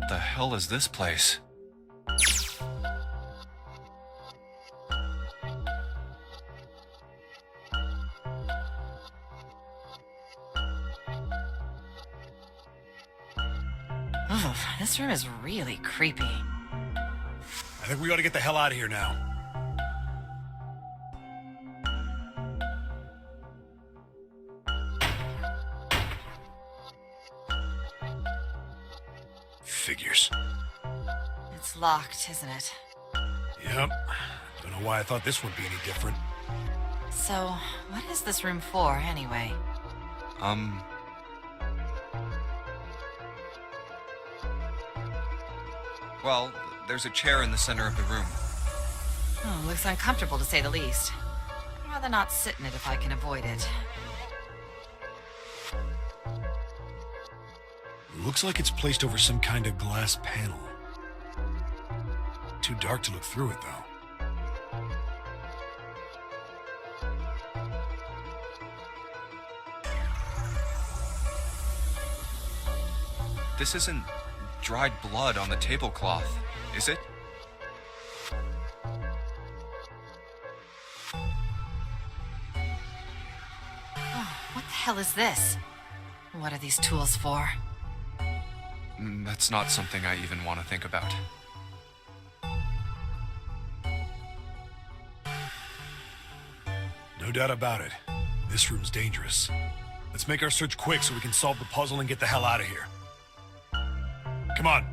the hell is this place? Ooh, this room is really creepy. I think we ought to get the hell out of here now. Figures. It's locked, isn't it? Yep. Don't know why I thought this would be any different. So, what is this room for, anyway? Well, there's a chair in the center of the room. Oh, looks uncomfortable to say the least. I'd rather not sit in it if I can avoid it. Looks like it's placed over some kind of glass panel. Too dark to look through it, though. This isn't dried blood on the tablecloth, is it? Oh, what the hell is this? What are these tools for? That's not something I even want to think about. No doubt about it. This room's dangerous. Let's make our search quick so we can solve the puzzle and get the hell out of here. Come on.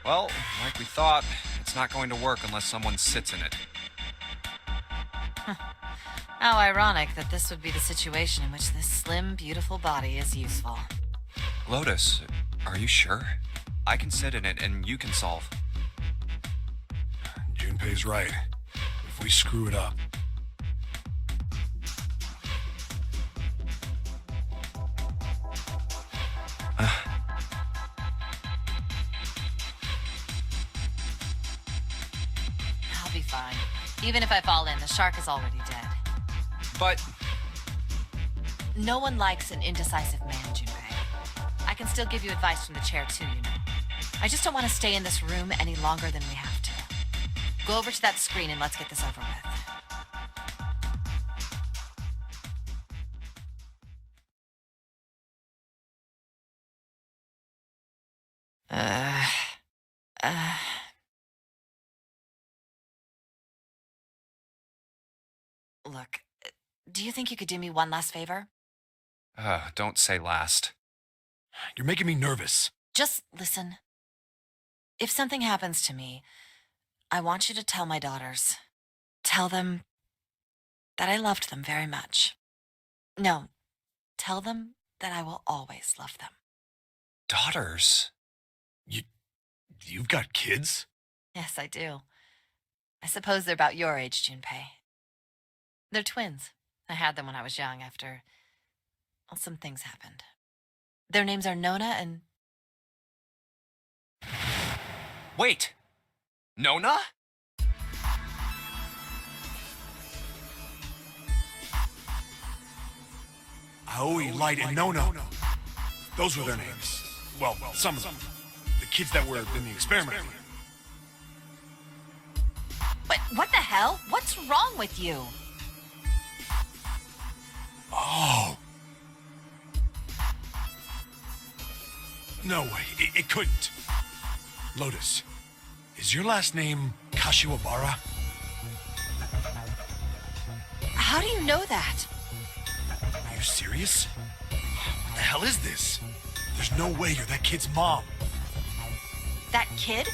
Well, like we thought, it's not going to work unless someone sits in it. How ironic that this would be the situation in which this slim, beautiful body is useful. Lotus, are you sure? I can sit in it and you can solve. Junpei's right. If we screw it up... I'll be fine. Even if I fall in, the shark is already dead. But No one likes an indecisive man, Junpei. I can still give you advice from the chair too, you know. I just don't want to stay in this room any longer than we have to. Go over to that screen and let's get this over with. Uh... Look, do you think you could do me one last favor? don't say last. You're making me nervous. Just listen. If something happens to me, I want you to tell my daughters. Tell them that I loved them very much. No, tell them that I will always love them. Daughters? You've got kids? Yes, I do. I suppose they're about your age, Junpei. They're twins. I had them when I was young after... well, some things happened. Their names are Nona and... Wait! Nona? Aoi, Light, and Nona. Those were their names. Well, some of them. The kids that were in the experiment. But what the hell? What's wrong with you? Oh. No way, it couldn't. Lotus, is your last name Kashiwabara? How do you know that? Are you serious? What the hell is this? There's no way you're that kid's mom. That kid?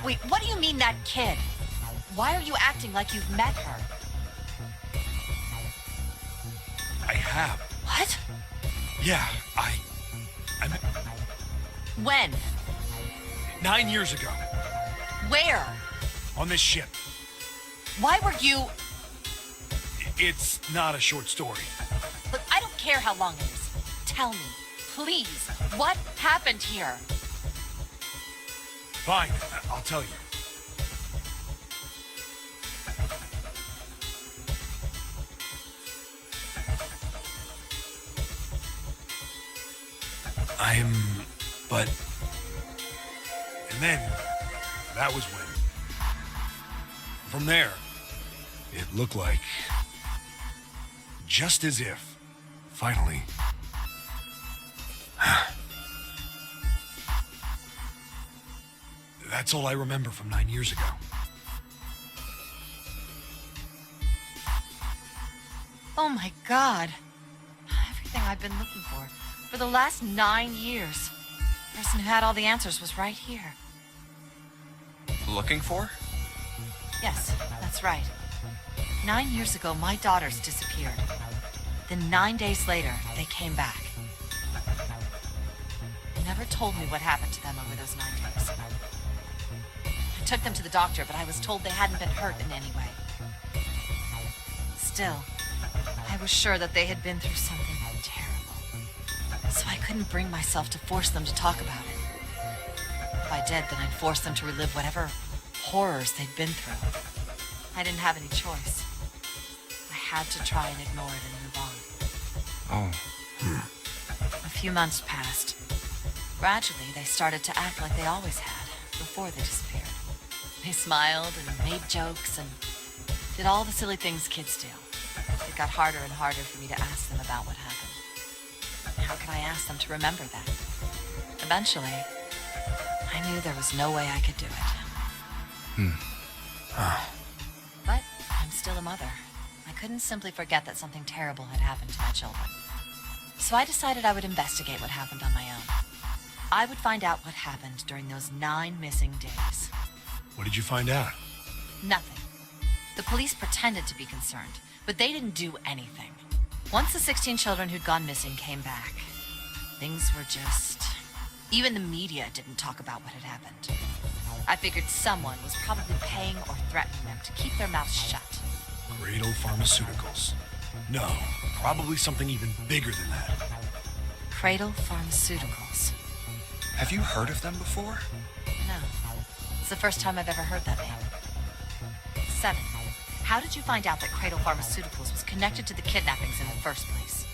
Wait, what do you mean that kid? Why are you acting like you've met her? I have. What? Yeah, I met When? 9 years ago Where? on this ship. Why were you... It's not a short story. Look, I don't care how long it is. Tell me, please, what happened here? Fine, I'll tell you. But... And then, that was when. From there, it looked like... Just as if, finally... That's all I remember from 9 years ago. Oh my God. Everything I've been looking for the last 9 years. The person who had all the answers was right here. Looking for? Yes, that's right. 9 years ago, my daughters disappeared. Then 9 days later, they came back. They never told me what happened to them over those 9 days. I took them to the doctor, but I was told they hadn't been hurt in any way. Still, I was sure that they had been through something terrible. So I couldn't bring myself to force them to talk about it. If I did, then I'd force them to relive whatever horrors they'd been through. I didn't have any choice. I had to try and ignore it and move on. Oh. A few months passed. Gradually, they started to act like they always had, before they disappeared. They smiled and made jokes and did all the silly things kids do. It got harder and harder for me to ask them about what happened. How could I ask them to remember that? Eventually, I knew there was no way I could do it. But I'm still a mother. I couldn't simply forget that something terrible had happened to my children. So I decided I would investigate what happened on my own. I would find out what happened during those 9 missing days. What did you find out? Nothing. The police pretended to be concerned, but they didn't do anything. Once the 16 children who'd gone missing came back, things were just... Even the media didn't talk about what had happened. I figured someone was probably paying or threatening them to keep their mouths shut. Cradle Pharmaceuticals. No, probably something even bigger than that. Cradle Pharmaceuticals. Have you heard of them before? No. It's the first time I've ever heard that name. 7. How did you find out that Cradle Pharmaceuticals was connected to the kidnappings in the first place?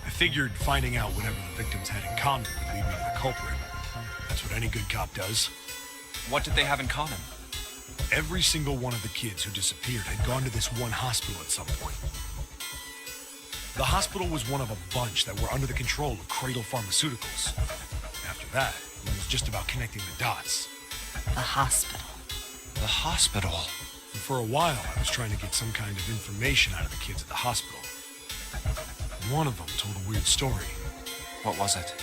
I figured finding out whatever the victims had in common would lead me to the culprit. That's what any good cop does. What did they have in common? Every single one of the kids who disappeared had gone to this one hospital at some point. The hospital was one of a bunch that were under the control of Cradle Pharmaceuticals. After that, it was just about connecting the dots. The hospital. The hospital. And for a while, I was trying to get some kind of information out of the kids at the hospital. One of them told a weird story. What was it?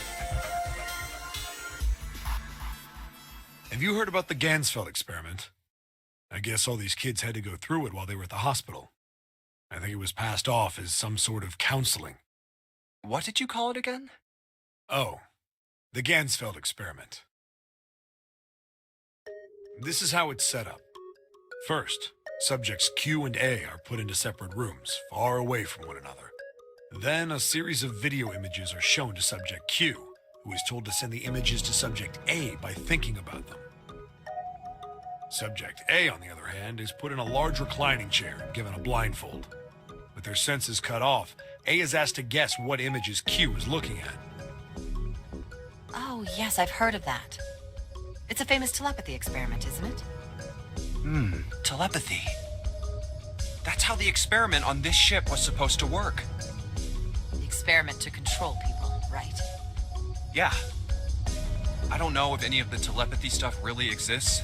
Have you heard about the Gansfeld experiment? I guess all these kids had to go through it while they were at the hospital. I think it was passed off as some sort of counseling. What did you call it again? Oh, the Gansfeld experiment. This is how it's set up. First, subjects Q and A are put into separate rooms, far away from one another. Then a series of video images are shown to subject Q, who is told to send the images to subject A by thinking about them. Subject A, on the other hand, is put in a large reclining chair and given a blindfold. With their senses cut off, A is asked to guess what images Q is looking at. Oh, yes, I've heard of that. It's a famous telepathy experiment, isn't it? Telepathy. That's how the experiment on this ship was supposed to work. The experiment to control people, right? Yeah. I don't know if any of the telepathy stuff really exists,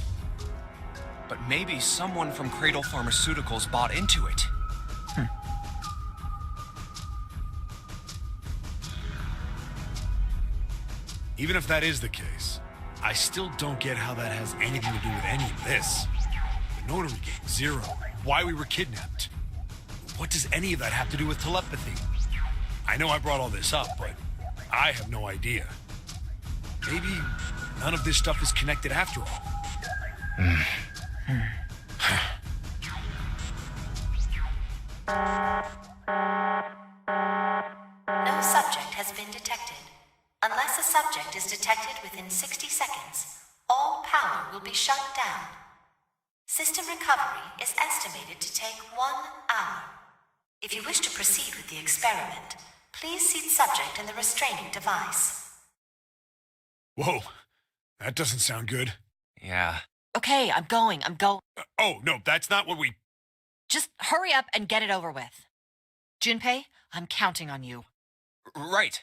but maybe someone from Cradle Pharmaceuticals bought into it. Even if that is the case, I still don't get how that has anything to do with any of this. The Nonary Game, Zero, why we were kidnapped. What does any of that have to do with telepathy? I know I brought all this up, but I have no idea. Maybe none of this stuff is connected after all. No subject has been detected. Unless a subject is detected within 60 seconds, all power will be shut down. System recovery is estimated to take 1 hour. If you wish to proceed with the experiment, please seat subject in the restraining device. Whoa, that doesn't sound good. Yeah. Okay, I'm going. Oh, no, that's not what we... Just hurry up and get it over with. Junpei, I'm counting on you. Right.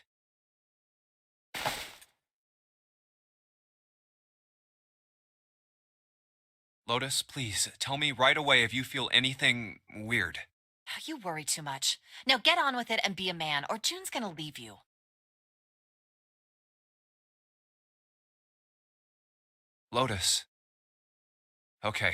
Lotus, please, tell me right away if you feel anything weird. You worry too much. Now get on with it and be a man, or June's gonna leave you. Lotus. Okay.